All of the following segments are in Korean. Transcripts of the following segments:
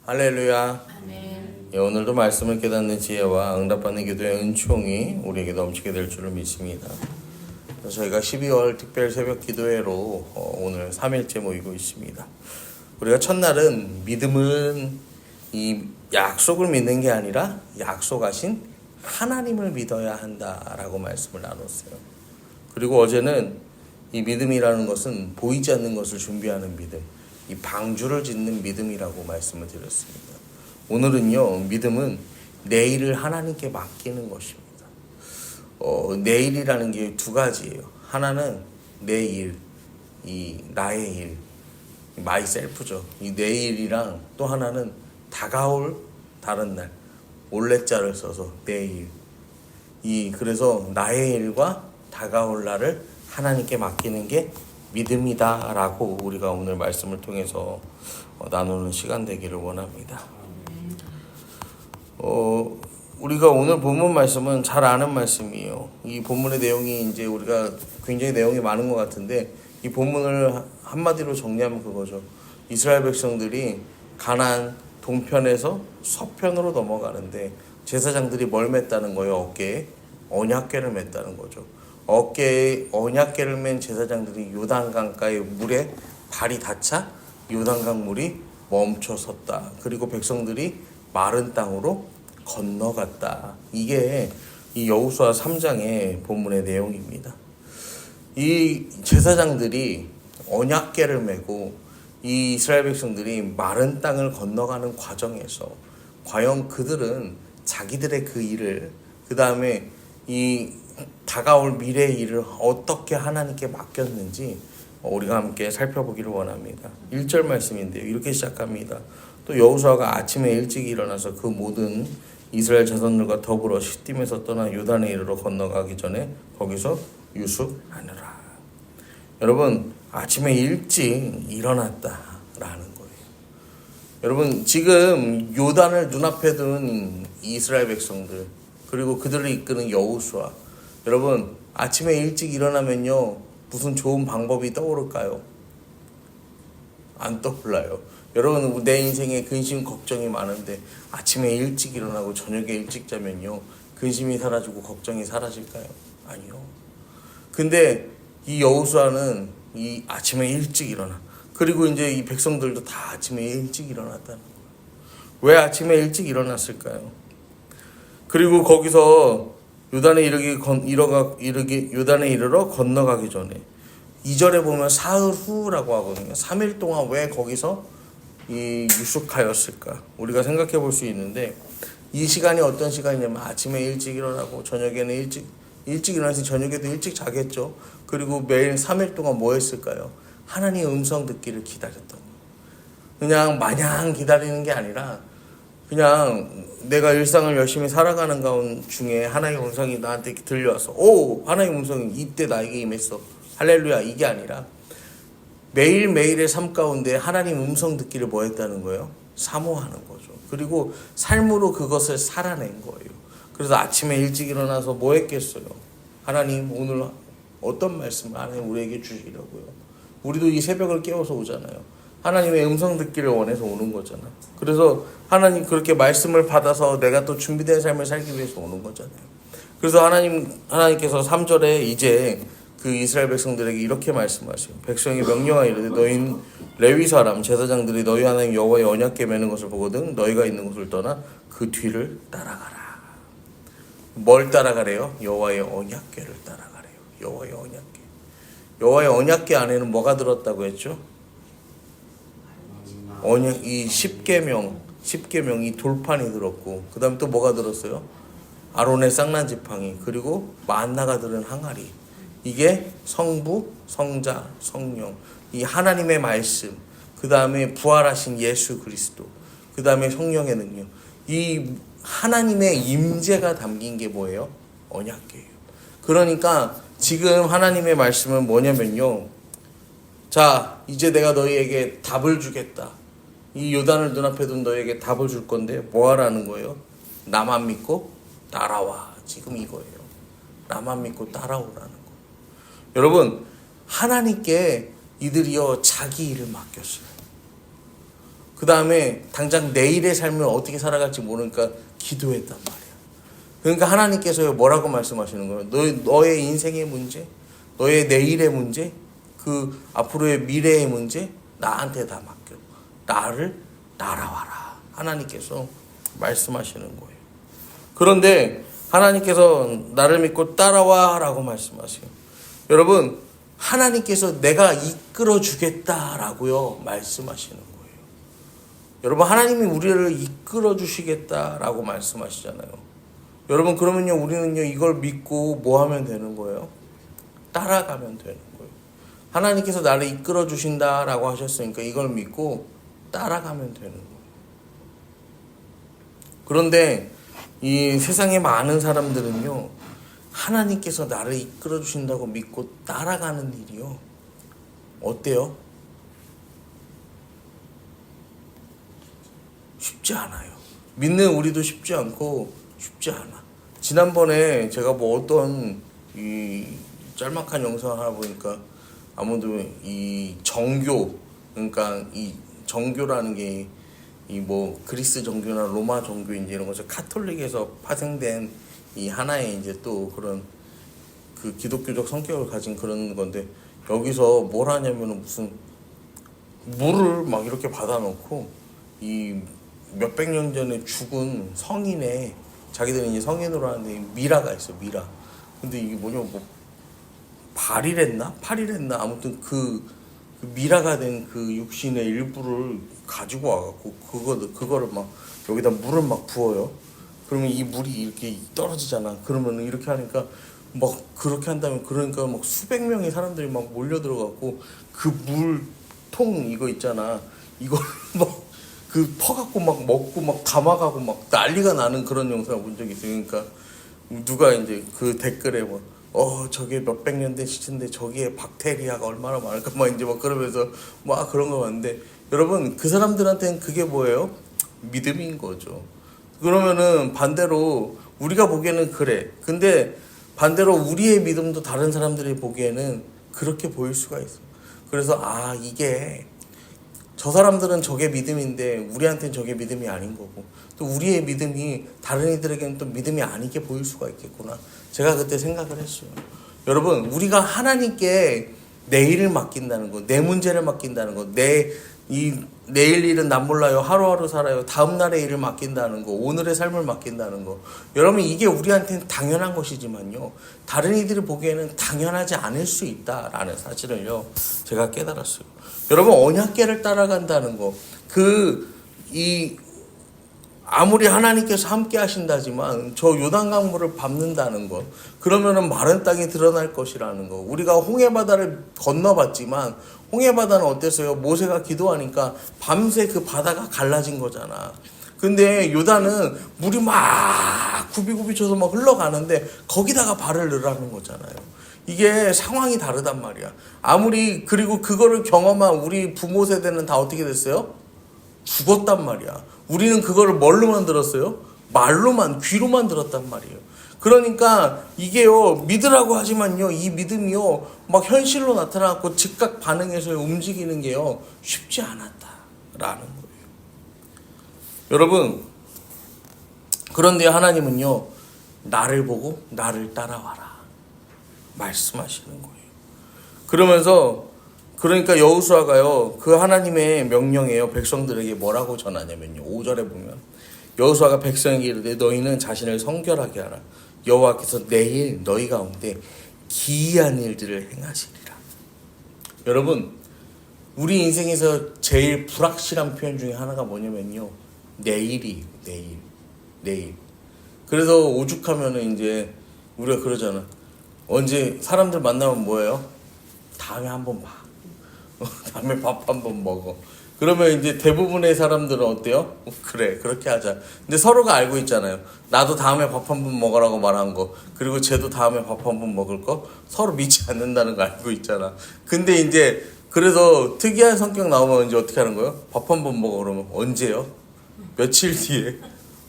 할렐루야. 아멘. 예, 오늘도 말씀을 깨닫는 지혜와 응답받는 기도의 은총이 우리에게 넘치게 될 줄을 믿습니다. 저희가 12월 특별 새벽 기도회로 오늘 3일째 모이고 있습니다. 우리가 첫날은 믿음은 이 약속을 믿는 게 아니라 약속하신 하나님을 믿어야 한다라고 말씀을 나눴어요. 그리고 어제는 이 믿음이라는 것은 보이지 않는 것을 준비하는 믿음, 이 방주를 짓는 믿음이라고 말씀을 드렸습니다. 오늘은요, 믿음은 내일을 하나님께 맡기는 것입니다. 내일이라는 게 두 가지예요. 하나는 내 일, 이 나의 일, 마이셀프죠. 이 내일이랑 또 하나는 다가올 다른 날, 올레자를 써서 내일. 그래서 나의 일과 다가올 날을 하나님께 맡기는 게 믿음이다라고 우리가 오늘 말씀을 통해서 나누는 시간 되기를 원합니다. 우리가 오늘 본문 말씀은 잘 아는 말씀이에요. 이 본문의 내용이 이제 우리가 굉장히 내용이 많은 것 같은데 이 본문을 한마디로 정리하면 그거죠. 이스라엘 백성들이 가나안 동편에서 서편으로 넘어가는데 제사장들이 뭘 맸다는 거예요? 어깨에 언약궤를 맸다는 거죠. 어깨에 언약궤를 맨 제사장들이 요단강가의 물에 발이 닿자 요단강 물이 멈춰섰다. 그리고 백성들이 마른 땅으로 건너갔다. 이게 이 여호수아 3장의 본문의 내용입니다. 이 제사장들이 언약궤를 메고 이 이스라엘 백성들이 마른 땅을 건너가는 과정에서 과연 그들은 자기들의 그 일을 그 다음에 이 다가올 미래의 일을 어떻게 하나님께 맡겼는지 우리가 함께 살펴보기를 원합니다. 1절 말씀인데요. 이렇게 시작합니다. 또 여호수아가 아침에 일찍 일어나서 그 모든 이스라엘 자손들과 더불어 시딤에서 떠나 요단에 이르러 건너가기 전에 거기서 유숙하느라. 여러분, 아침에 일찍 일어났다라는 거예요. 여러분, 지금 요단을 눈앞에 둔 이스라엘 백성들 그리고 그들을 이끄는 여호수아, 여러분 아침에 일찍 일어나면요 무슨 좋은 방법이 떠오를까요? 안 떠올라요. 여러분, 내 인생에 근심 걱정이 많은데 아침에 일찍 일어나고 저녁에 일찍 자면요 근심이 사라지고 걱정이 사라질까요? 아니요. 근데 이 여호수아는 이 아침에 일찍 일어나, 그리고 이제 이 백성들도 다 아침에 일찍 일어났다는 거예요. 왜 아침에 일찍 일어났을까요? 그리고 거기서 요단에 이르러 건너가기 전에 2절에 보면 사흘 후라고 하거든요. 3일 동안 왜 거기서 유숙하였을까? 우리가 생각해 볼 수 있는데 이 시간이 어떤 시간이냐면 아침에 일찍 일어나고 저녁에는 일찍 일어나서 저녁에도 일찍 자겠죠. 그리고 매일 3일 동안 뭐 했을까요? 하나님의 음성 듣기를 기다렸던 거예요. 그냥 마냥 기다리는 게 아니라 그냥 내가 일상을 열심히 살아가는 가운 중에 하나님의 음성이 나한테 들려와서 하나님의 음성이 이때 나에게 임했어. 할렐루야. 이게 아니라 매일매일의 삶 가운데 하나님 음성 듣기를 뭐 했다는 거예요? 사모하는 거죠. 그리고 삶으로 그것을 살아낸 거예요. 그래서 아침에 일찍 일어나서 뭐 했겠어요? 하나님 오늘 어떤 말씀을 하나님 우리에게 주시려고요? 우리도 이 새벽을 깨워서 오잖아요. 하나님의 음성 듣기를 원해서 오는 거잖아. 그래서 하나님 그렇게 말씀을 받아서 내가 또 준비된 삶을 살기 위해서 오는 거잖아요. 그래서 하나님께서 3절에 이제 그 이스라엘 백성들에게 이렇게 말씀하세요. 백성이 명령하여 이르되 너희 레위 사람 제사장들이 너희 하나님 여호와의 언약궤 매는 것을 보거든 너희가 있는 곳을 떠나 그 뒤를 따라가라. 뭘 따라가래요? 여호와의 언약궤를 따라가래요. 여호와의 언약궤. 여호와의 언약궤 안에는 뭐가 들었다고 했죠? 이 10계명 이 돌판이 들었고 그 다음에 또 뭐가 들었어요? 아론의 쌍난 지팡이, 그리고 만나가 들은 항아리. 이게 성부, 성자, 성령, 이 하나님의 말씀, 그 다음에 부활하신 예수 그리스도, 그 다음에 성령의 능력, 이 하나님의 임재가 담긴 게 뭐예요? 언약궤예요. 그러니까 지금 하나님의 말씀은 뭐냐면요, 자 이제 내가 너희에게 답을 주겠다. 이 요단을 눈앞에 둔 너희에게 답을 줄 건데 뭐 하라는 거예요? 나만 믿고 따라와. 지금 이거예요. 나만 믿고 따라오라는 거. 여러분, 하나님께 이들이요 자기 일을 맡겼어요. 그 다음에 당장 내일의 삶을 어떻게 살아갈지 모르니까 기도했단 말이야. 그러니까 하나님께서 뭐라고 말씀하시는 거예요? 너의 인생의 문제, 너의 내일의 문제, 그 앞으로의 미래의 문제 나한테 다 맡겨. 나를 따라와라. 하나님께서 말씀하시는 거예요. 그런데 하나님께서 나를 믿고 따라와 라고 말씀하세요. 여러분, 하나님께서 내가 이끌어 주겠다라고요 말씀하시는 거예요. 여러분, 하나님이 우리를 이끌어 주시겠다라고 말씀하시잖아요. 여러분, 그러면요 우리는요 이걸 믿고 뭐 하면 되는 거예요? 따라가면 되는 거예요. 하나님께서 나를 이끌어 주신다라고 하셨으니까 이걸 믿고 따라가면 되는 거예요. 그런데 이 세상에 많은 사람들은요 하나님께서 나를 이끌어 주신다고 믿고 따라가는 일이요 어때요? 쉽지 않아요. 믿는 우리도 쉽지 않고 쉽지 않아. 지난번에 제가 뭐 어떤 이 짤막한 영상을 하나 보니까 아무도 이 정교, 그러니까 이 정교라는 게 이 뭐 그리스 정교나 로마 정교 이제 이런 것을 카톨릭에서 파생된 이 하나의 이제 또 그런 그 기독교적 성격을 가진 그런 건데, 여기서 뭘 하냐면은 무슨 물을 막 이렇게 받아놓고 이 몇백 년 전에 죽은 성인의, 자기들은 이제 성인으로 하는데 미라가 있어, 미라. 근데 이게 뭐냐, 뭐 발이랬나 아무튼 그 미라가 된 그 육신의 일부를 가지고 와갖고 그거를 막 여기다 물을 막 부어요. 그러면 이 물이 이렇게 떨어지잖아. 그러면 이렇게 하니까 막 그렇게 한다면, 그러니까 막 수백 명의 사람들이 막 몰려 들어갖고 그 물통 이거 있잖아. 이걸 막 그 퍼갖고 막 먹고 막 감아가고 막 난리가 나는 그런 영상을 본 적이 있어요. 그러니까 누가 이제 그 댓글에 뭐 저게 몇백 년 된 시체인데 저기에 박테리아가 얼마나 많을까 막 이제 막 그러면서 막 그런 거 봤는데, 여러분 그 사람들한테는 그게 뭐예요? 믿음인 거죠. 그러면은 반대로 우리가 보기에는 그래. 근데 반대로 우리의 믿음도 다른 사람들이 보기에는 그렇게 보일 수가 있어. 그래서 이게 저 사람들은 저게 믿음인데 우리한테는 저게 믿음이 아닌 거고, 또 우리의 믿음이 다른 이들에게는 또 믿음이 아니게 보일 수가 있겠구나. 제가 그때 생각을 했어요. 여러분, 우리가 하나님께 내일을 맡긴다는 거, 내 문제를 맡긴다는 거, 내일 일은 난 몰라요, 하루하루 살아요, 다음 날의 일을 맡긴다는 거, 오늘의 삶을 맡긴다는 거, 여러분 이게 우리한테는 당연한 것이지만요 다른 이들이 보기에는 당연하지 않을 수 있다라는 사실을요 제가 깨달았어요. 여러분, 언약궤를 따라간다는 거, 아무리 하나님께서 함께 하신다지만 저 요단강 물을 밟는다는 것, 그러면은 마른 땅이 드러날 것이라는 거. 우리가 홍해바다를 건너봤지만 홍해바다는 어땠어요? 모세가 기도하니까 밤새 그 바다가 갈라진 거잖아. 근데 요단은 물이 막 굽이굽이 쳐서 막 흘러가는데 거기다가 발을 넣으라는 거잖아요. 이게 상황이 다르단 말이야. 그리고 그거를 경험한 우리 부모 세대는 다 어떻게 됐어요? 죽었단 말이야. 우리는 그거를 뭘로만 들었어요? 말로만, 귀로만 들었단 말이에요. 그러니까 이게요 믿으라고 하지만요 이 믿음이요 막 현실로 나타나고 즉각 반응해서 움직이는 게요 쉽지 않았다라는 거예요. 여러분, 그런데 하나님은요 나를 보고 나를 따라와라 말씀하시는 거예요. 그러니까 여호수아가요 그 하나님의 명령에요 백성들에게 뭐라고 전하냐면요, 5절에 보면 여호수아가 백성에게 이르되 너희는 자신을 성결하게 하라. 여호와께서 내일 너희 가운데 기이한 일들을 행하시리라. 여러분, 우리 인생에서 제일 불확실한 표현 중에 하나가 뭐냐면요, 내일이에요. 내일. 그래서 오죽하면은 이제 우리가 그러잖아. 언제 사람들 만나면 뭐예요? 다음에 한번 봐. 다음에 밥 한번 먹어. 그러면 이제 대부분의 사람들은 어때요? 그래, 그렇게 하자. 근데 서로가 알고 있잖아요. 나도 다음에 밥 한번 먹으라고 말한 거, 그리고 쟤도 다음에 밥 한번 먹을 거, 서로 믿지 않는다는 거 알고 있잖아. 근데 이제 그래서 특이한 성격 나오면 이제 어떻게 하는 거예요? 밥 한번 먹어. 그러면 언제요? 며칠 뒤에?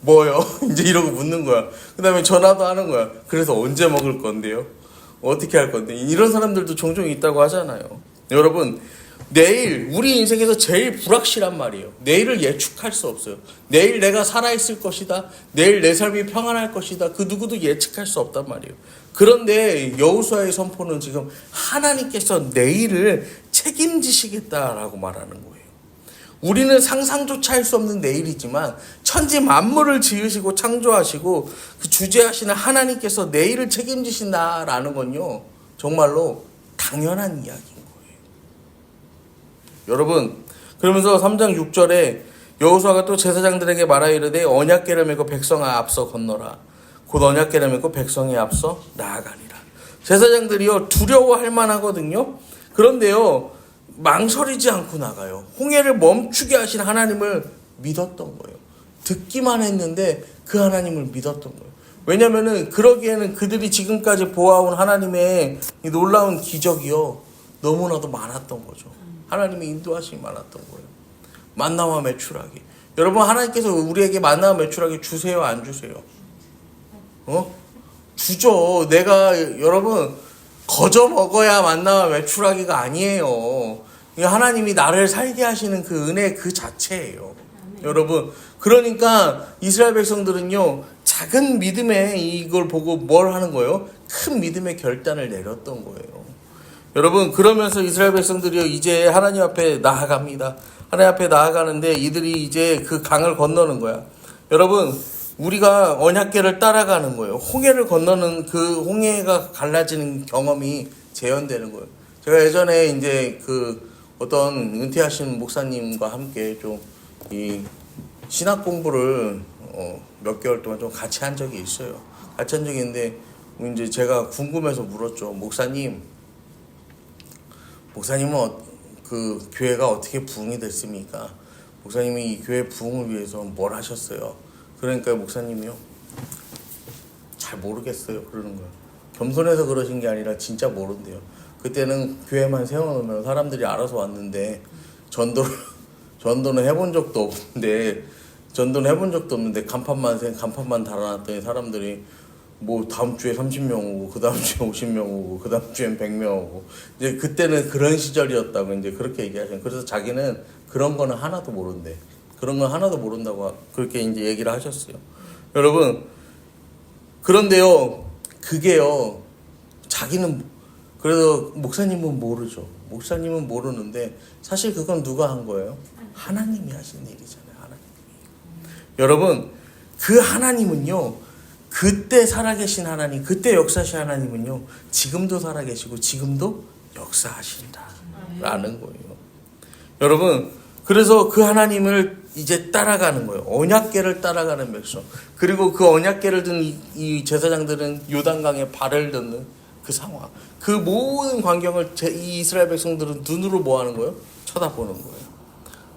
뭐요? 이제 이러고 묻는 거야. 그 다음에 전화도 하는 거야. 그래서 언제 먹을 건데요? 어떻게 할 건데? 이런 사람들도 종종 있다고 하잖아요. 여러분, 내일 우리 인생에서 제일 불확실한 말이에요. 내일을 예측할 수 없어요. 내일 내가 살아있을 것이다. 내일 내 삶이 평안할 것이다. 그 누구도 예측할 수 없단 말이에요. 그런데 여호수아의 선포는 지금 하나님께서 내일을 책임지시겠다라고 말하는 거예요. 우리는 상상조차 할 수 없는 내일이지만 천지 만물을 지으시고 창조하시고 그 주재하시는 하나님께서 내일을 책임지신다라는 건요, 정말로 당연한 이야기인 거예요. 여러분, 그러면서 3장 6절에 여호수아가 또 제사장들에게 말하여 이르되 언약궤를 메고 백성 앞서 건너라. 곧 언약궤를 메고 백성에 앞서 나아가니라. 제사장들이요, 두려워할 만하거든요. 그런데요, 망설이지 않고 나가요. 홍해를 멈추게 하신 하나님을 믿었던 거예요. 듣기만 했는데 그 하나님을 믿었던 거예요. 왜냐면은 그러기에는 그들이 지금까지 보아온 하나님의 이 놀라운 기적이요, 너무나도 많았던 거죠. 하나님의 인도하심이 많았던 거예요. 만나와 메추라기. 여러분, 하나님께서 우리에게 만나와 메추라기 주세요, 안 주세요? 주죠. 여러분, 거저 먹어야 만나와 메추라기가 아니에요. 하나님이 나를 살게 하시는 그 은혜 그 자체예요. 여러분, 그러니까 이스라엘 백성들은요, 작은 믿음에 이걸 보고 뭘 하는 거예요? 큰 믿음의 결단을 내렸던 거예요. 여러분, 그러면서 이스라엘 백성들이 이제 하나님 앞에 나아갑니다. 하나님 앞에 나아가는데 이들이 이제 그 강을 건너는 거야. 여러분, 우리가 언약궤를 따라가는 거예요. 홍해를 건너는 그 홍해가 갈라지는 경험이 재현되는 거예요. 제가 예전에 이제 그 어떤 은퇴하신 목사님과 함께 좀 이 신학 공부를 몇 개월 동안 좀 같이 한 적이 있어요. 같이 한 적이 있는데 이제 제가 궁금해서 물었죠. 목사님은 그 교회가 어떻게 부흥이 됐습니까? 목사님이 이 교회 부흥을 위해서 뭘 하셨어요? 그러니까 목사님이요, 잘 모르겠어요 그러는 거예요. 겸손해서 그러신 게 아니라 진짜 모른대요. 그때는 교회만 세워놓으면 사람들이 알아서 왔는데 전도는 해본 적도 없는데 간판만 달아놨더니 사람들이 뭐 다음 주에 30명 오고 그 다음 주에 50명 오고 그 다음 주엔 100명 오고, 이제 그때는 그런 시절이었다고 이제 그렇게 얘기하셨어요. 그래서 자기는 그런 거는 하나도 모른대. 그런 건 하나도 모른다고 그렇게 이제 얘기를 하셨어요. 여러분, 그런데요, 그게요, 자기는, 그래도 목사님은 모르죠. 목사님은 모르는데 사실 그건 누가 한 거예요? 하나님이 하신 일이잖아요. 하나님이. 여러분, 그 하나님은요, 그때 살아계신 하나님, 그때 역사하신 하나님은요, 지금도 살아계시고 지금도 역사하신다라는 거예요. 여러분, 그래서 그 하나님을 이제 따라가는 거예요. 언약궤를 따라가는 백성. 그리고 그 언약궤를 든 이 제사장들은 요단강에 발을 딛는 그 상황. 그 모든 광경을 이 이스라엘 백성들은 눈으로 뭐 하는 거예요? 쳐다보는 거예요.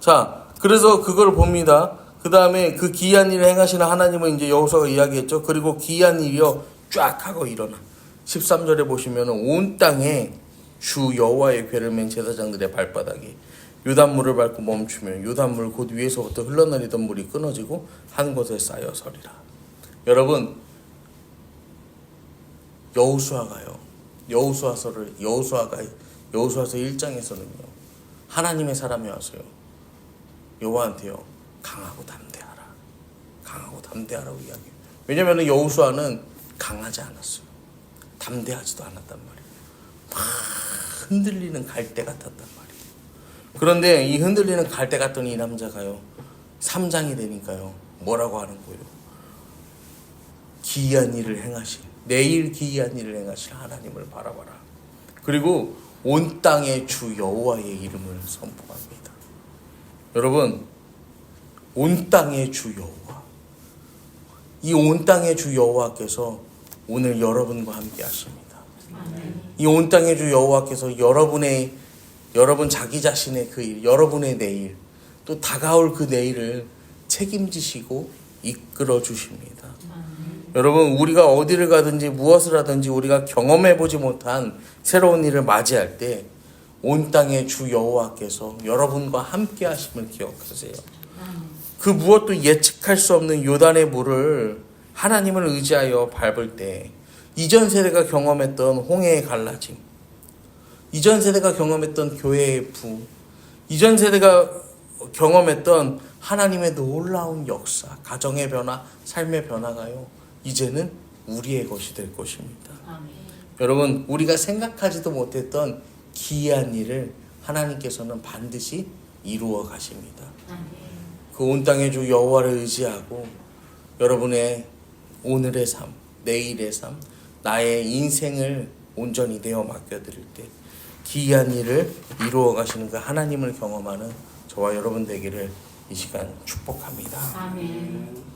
자, 그래서 그걸 봅니다. 그 다음에 그 기이한 일을 행하시는 하나님은 이제 여호수아가 이야기했죠. 그리고 기이한 일이요, 쫙 하고 일어나. 13절에 보시면 온 땅에 주 여호와의 궤를 맨 제사장들의 발바닥이 요단물을 밟고 멈추면 요단물 곧 위에서부터 흘러내리던 물이 끊어지고 한 곳에 쌓여 서리라. 여러분, 여호수아서 1장에서는요, 하나님의 사람이 와서요, 여호와한테요, 강하고 담대하라고 이야기해요. 왜냐하면 여호수아는 강하지 않았어요. 담대하지도 않았단 말이에요. 막 흔들리는 갈대 같았단 말이에요. 그런데 이 흔들리는 갈대 같던 이 남자가요, 3장이 되니까요, 뭐라고 하는 거예요? 내일 기이한 일을 행하신 하나님을 바라봐라. 그리고 온 땅의 주 여호와의 이름을 선포합니다. 여러분, 온 땅의 주 여호와, 이 온 땅의 주 여호와께서 오늘 여러분과 함께 하십니다. 이 온 땅의 주 여호와께서 여러분 자기 자신의 그 일, 여러분의 내일, 또 다가올 그 내일을 책임지시고 이끌어 주십니다. 여러분, 우리가 어디를 가든지 무엇을 하든지 우리가 경험해보지 못한 새로운 일을 맞이할 때 온 땅의 주 여호와께서 여러분과 함께 하심을 기억하세요. 그 무엇도 예측할 수 없는 요단의 물을 하나님을 의지하여 밟을 때 이전 세대가 경험했던 홍해의 갈라짐, 이전 세대가 경험했던 교회의 부, 이전 세대가 경험했던 하나님의 놀라운 역사, 가정의 변화, 삶의 변화가요, 이제는 우리의 것이 될 것입니다. 아멘. 여러분, 우리가 생각하지도 못했던 기이한 일을 하나님께서는 반드시 이루어 가십니다. 아멘. 그 온 땅의 주 여호와를 의지하고 여러분의 오늘의 삶, 내일의 삶, 나의 인생을 온전히 내어 맡겨드릴 때 기이한 일을 이루어 가시는 그 하나님을 경험하는 저와 여러분 되기를 이 시간 축복합니다. 아멘.